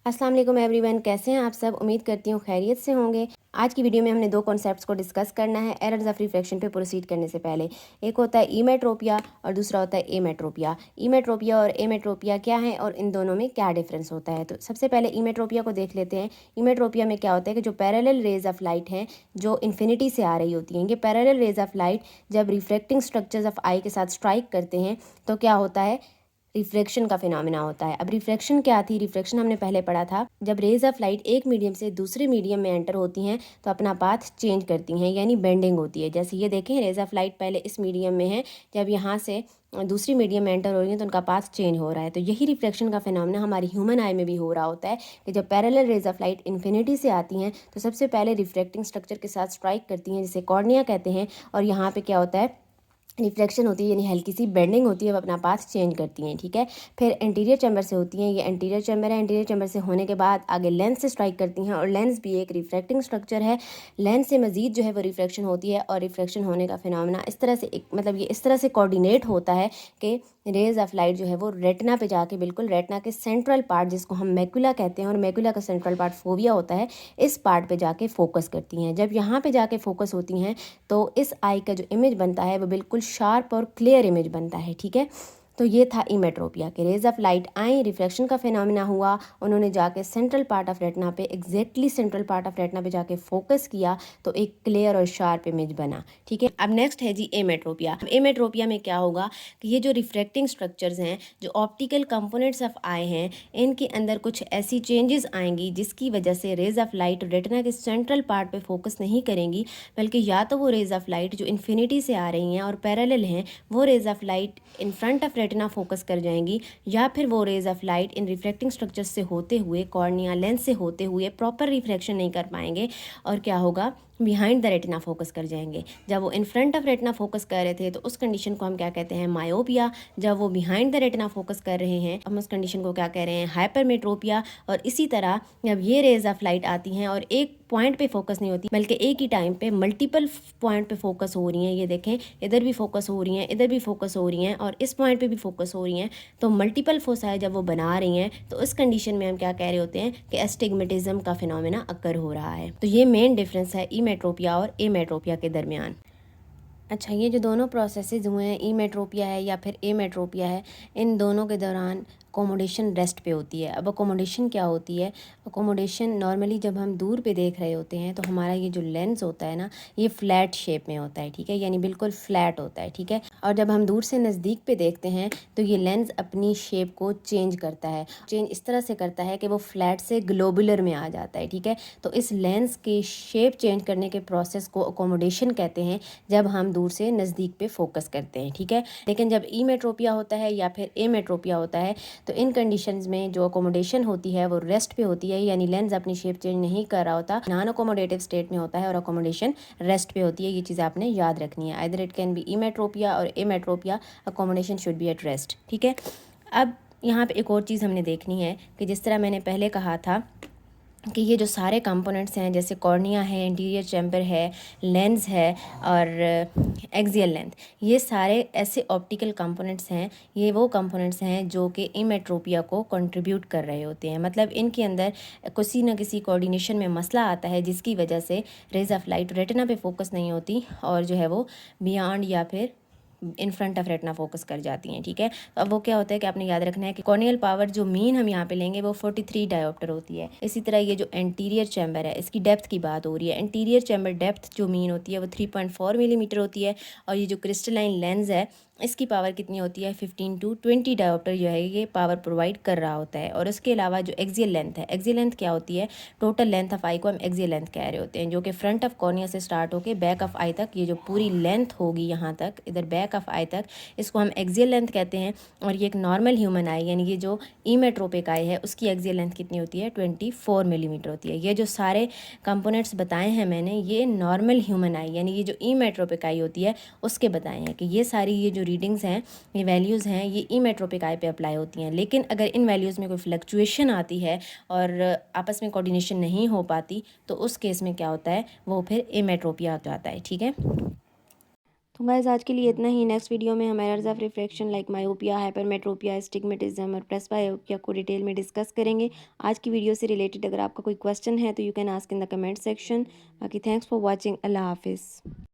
अस्सलाम वालेकुम एवरीवन, कैसे हैं आप सब। उम्मीद करती हूँ खैरियत से होंगे। आज की वीडियो में हमने दो कॉन्सेप्ट्स को डिस्कस करना है एरर्स ऑफ रिफ्रैक्शन पे प्रोसीड करने से पहले। एक होता है ईमेट्रोपिया और दूसरा होता है एमेट्रोपिया। ईमेट्रोपिया और एमेट्रोपिया क्या है और इन दोनों में क्या डिफरेंस होता है। तो सबसे पहले ईमेट्रोपिया को देख लेते हैं। ईमेट्रोपिया में क्या होता है कि जो पैरेलल रेज ऑफ लाइट हैं जो इन्फिनिटी से आ रही होती हैं, ये पैरेलल रेज ऑफ लाइट जब रिफ्रैक्टिंग स्ट्रक्चर्स ऑफ आई के साथ स्ट्राइक करते हैं तो क्या होता है, रिफ्रैक्शन का फिनोमेना होता है। अब रिफ्रैक्शन क्या थी, रिफ्रैक्शन हमने पहले पढ़ा था, जब रेज ऑफ लाइट एक मीडियम से दूसरे मीडियम में एंटर होती हैं तो अपना पाथ चेंज करती हैं, यानी बेंडिंग होती है। जैसे ये देखें, रेज ऑफ लाइट पहले इस मीडियम में है, जब यहाँ से दूसरी मीडियम में एंटर हो रही है तो उनका पाथ चेंज हो रहा है। तो यही रिफ्रैक्शन का फिनोमेना हमारी ह्यूमन आई में भी हो रहा होता है कि जब parallel raise of light infinity से आती हैं तो सबसे पहले रिफ्रैक्टिंग स्ट्रक्चर के साथ स्ट्राइक करती हैं, जिसे कॉर्निया कहते हैं। और यहाँ पे क्या होता है, रिफ्लेक्शन होती है, यानी हल्की सी बेंडिंग होती है, वो अपना पाथ चेंज करती हैं। ठीक है, फिर एंटीरियर चैम्बर से होती हैं, ये एंटीरियर चैम्बर है। एंटीरियर चैम्बर से होने के बाद आगे लेंस से स्ट्राइक करती हैं, और लेंस भी एक रिफ्रैक्टिंग स्ट्रक्चर है। लेंस से मजीद जो है वो रिफ्रैक्शन होती है, और रिफ्रैक्शन होने का फिनोमेना इस तरह से मतलब ये इस तरह से कोऑर्डिनेट होता है कि रेज ऑफ लाइट जो है वो रेटिना पे जाके, बिल्कुल रेटिना के सेंट्रल पार्ट जिसको हम मैकुला कहते हैं, और मैकुला का सेंट्रल पार्ट फोविया होता है, इस पार्ट पे जाके फोकस करती हैं। जब यहाँ पे जाके फोकस होती हैं तो इस आई का जो इमेज बनता है वो बिल्कुल शार्प और क्लियर इमेज बनता है। ठीक है, तो ये था इमेट्रोपिया के रेज ऑफ लाइट आई, रिफ्लेक्शन का फिनोमेना हुआ, उन्होंने जाके सेंट्रल पार्ट ऑफ रेटिना पे, exactly central part of retina पे जाके फोकस किया तो एक क्लियर और शार्प इमेज बना। ठीक है, अब नेक्स्ट है जी एमेट्रोपिया। एमेट्रोपिया में क्या होगा कि ये जो रिफ्रैक्टिंग स्ट्रक्चर्स हैं, जो ऑप्टिकल कंपोनेंट्स ऑफ आई हैं, इनके अंदर कुछ ऐसी चेंजेस आएंगी जिसकी वजह से रेज ऑफ लाइट रेटिना के सेंट्रल पार्ट पे फोकस नहीं करेंगी, बल्कि या तो वो रेज ऑफ लाइट जो इन्फिनिटी से आ रही हैं और पैरेलल हैं, वो rays of light in front of retina focus कर जाएंगी, या फिर वो rays of light in refracting structures से होते हुए, कॉर्निया लेंस से होते हुए प्रॉपर रिफ्रैक्शन नहीं कर पाएंगे, और क्या होगा, बिहाइंड द रेटिना फोकस कर जाएंगे। जब वो इन फ्रंट ऑफ रेटिना फोकस कर रहे थे तो उस कंडीशन को हम क्या कहते हैं, मायोपिया। जब वो बिहाइंड द रेटिना फोकस कर रहे हैं हम उस कंडीशन को क्या कह रहे हैं, हाइपरमेट्रोपिया। और इसी तरह जब ये रेज ऑफ लाइट आती हैं और एक पॉइंट पे फोकस नहीं होती, बल्कि एक ही टाइम पे मल्टीपल पॉइंट पे फोकस हो रही हैं, ये देखें इधर भी फोकस हो रही हैं, इधर भी फोकस हो रही हैं, और इस पॉइंट पे भी फोकस हो रही हैं, तो मल्टीपल फोसाई जब वो बना रही हैं तो उस कंडीशन में हम क्या कह रहे होते हैं कि एस्टिग्मेटिज्म का फिनोमेना अकर हो रहा है। तो ये मेन डिफरेंस है ईमेट्रोपिया और एमेट्रोपिया के दरमियान। अच्छा, ये जो दोनों प्रोसेसेस हुए हैं, ईमेट्रोपिया है या फिर एमेट्रोपिया है, इन दोनों के दौरान अकोमोडेशन रेस्ट पे होती है। अब अकोमोडेशन क्या होती है, अकोमोडेशन नॉर्मली जब हम दूर पे देख रहे होते हैं तो हमारा ये जो लेंस होता है ना, ये फ्लैट शेप में होता है। ठीक है, यानी बिल्कुल फ्लैट होता है। ठीक है, और जब हम दूर से नज़दीक पे देखते हैं तो ये लेंस अपनी शेप को चेंज करता है। चेंज इस तरह से करता है कि वो फ्लैट से ग्लोबुलर में आ जाता है। ठीक है, तो इस लेंस के शेप चेंज करने के प्रोसेस को अकोमोडेशन कहते हैं, जब हम दूर से नज़दीक पे फोकस करते हैं। ठीक है, लेकिन जब ईमेट्रोपिया होता है या फिर एमेट्रोपिया होता है तो इन कंडीशंस में जो अकोमोडेशन होती है वो रेस्ट पे होती है, यानी लेंस अपनी शेप चेंज नहीं कर रहा होता, नॉन अकोमोडेटिव स्टेट में होता है, और अकोमोडेशन रेस्ट पे होती है। ये चीज़ आपने याद रखनी है, either it can be emmetropia और emmetropia, accommodation should be at rest. ठीक है, अब यहाँ पे एक और चीज़ हमने देखनी है कि जिस तरह मैंने पहले कहा था कि ये जो सारे कंपोनेंट्स हैं, जैसे कॉर्निया है, इंटीरियर चैम्बर है, लेंस है और एक्सियल लेंथ, ये सारे ऐसे ऑप्टिकल कंपोनेंट्स हैं, ये वो कंपोनेंट्स हैं जो कि इमेट्रोपिया को कंट्रीब्यूट कर रहे होते हैं। मतलब इनके अंदर किसी न किसी कोऑर्डिनेशन में मसला आता है जिसकी वजह से रेज ऑफ लाइट रेटिना पे फोकस नहीं होती और जो है वो बियॉन्ड या फिर इन फ्रंट ऑफ रेटिना फोकस कर जाती हैं। ठीक है, तो अब वो क्या होता है कि आपने याद रखना है कि कॉर्नियल पावर जो मीन हम यहाँ पे लेंगे वो 43 डायोप्टर होती है। इसी तरह ये जो एंटीरियर चैम्बर है, इसकी डेप्थ की बात हो रही है, एंटीरियर चैम्बर डेप्थ जो मीन होती है वो 3.4 मिलीमीटर होती है, और ये जो क्रिस्टलाइन लेंस है इसकी पावर कितनी होती है, 15 to 20 डायोप्टर जो है ये पावर प्रोवाइड कर रहा होता है। और उसके अलावा जो एक्सियल लेंथ है, एक्सियल लेंथ क्या होती है, टोटल लेंथ ऑफ आई को हम एक्सियल लेंथ कह रहे होते हैं, जो कि फ्रंट ऑफ कॉर्निया से स्टार्ट होकर बैक ऑफ आई तक, ये जो पूरी लेंथ होगी यहाँ तक, इधर बैक ऑफ आई तक, इसको हम एक्सियल लेंथ कहते हैं। और ये एक नॉर्मल ह्यूमन आई, यानी ये जो ईमेट्रोपिक आई है उसकी एक्सियल लेंथ कितनी होती है, 24 मिलीमीटर होती है। ये जो सारे कंपोनेंट्स बताए हैं मैंने, ये नॉर्मल ह्यूमन आई यानी ये जो ईमेट्रोपिक आई होती है उसके बताए हैं कि ये सारी ये जो रीडिंग्स हैं, ये वैल्यूज़ हैं, ये ईमेट्रोपिक आई पे अप्लाई होती हैं। लेकिन अगर इन वैल्यूज़ में कोई फ्लक्चुएशन आती है और आपस में कोऑर्डिनेशन नहीं हो पाती तो उस केस में क्या होता है, वो फिर एमेट्रोपिया हो जाता है। ठीक है, तो गाइस आज के लिए इतना ही। नेक्स्ट वीडियो में हम errors of refraction like myopia, hypermetropia, astigmatism और प्रेसबायोपिया को डिटेल में डिस्कस करेंगे। आज की वीडियो से रिलेटेड अगर आपका कोई क्वेश्चन है तो you can ask in the comment section. बाकी थैंक्स फॉर वॉचिंग। अल्लाह हाफिज़।